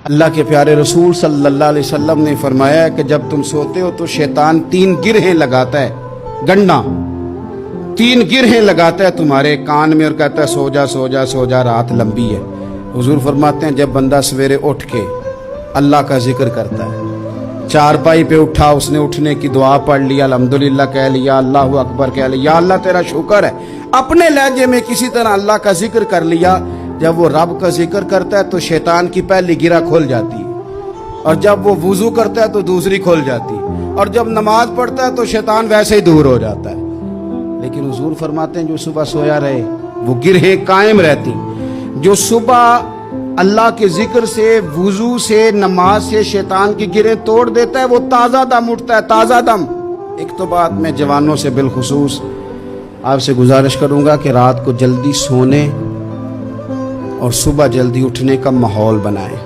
اللہ کے پیارے رسول صلی اللہ علیہ وسلم نے فرمایا ہے کہ جب تم سوتے ہو تو شیطان 3 گرہیں لگاتا ہے، گنڈا 3 گرہیں لگاتا ہے تمہارے کان میں اور کہتا ہے سو جا سو جا سو جا، رات لمبی ہے۔ حضور فرماتے ہیں جب بندہ سویرے اٹھ کے اللہ کا ذکر کرتا ہے، چارپائی پہ اٹھا، اس نے اٹھنے کی دعا پڑھ لیا، الحمدللہ کہہ لیا، اللہ اکبر کہہ لیا، یا اللہ تیرا شکر ہے، اپنے لہجے میں کسی طرح اللہ کا ذکر کر لیا۔ جب وہ رب کا ذکر کرتا ہے تو شیطان کی پہلی گرہ کھل جاتی ہے، اور جب وہ وضو کرتا ہے تو دوسری کھل جاتی ہے، اور جب نماز پڑھتا ہے تو شیطان ویسے ہی دور ہو جاتا ہے۔ لیکن حضور فرماتے ہیں جو صبح سویا رہے وہ گرہیں قائم رہتی۔ جو صبح اللہ کے ذکر سے، وضو سے، نماز سے شیطان کی گرہیں توڑ دیتا ہے، وہ تازہ دم اٹھتا ہے، تازہ دم۔ ایک تو بات میں جوانوں سے بالخصوص آپ سے گزارش کروں گا کہ رات کو جلدی سونے اور صبح جلدی اٹھنے کا ماحول بنائیں۔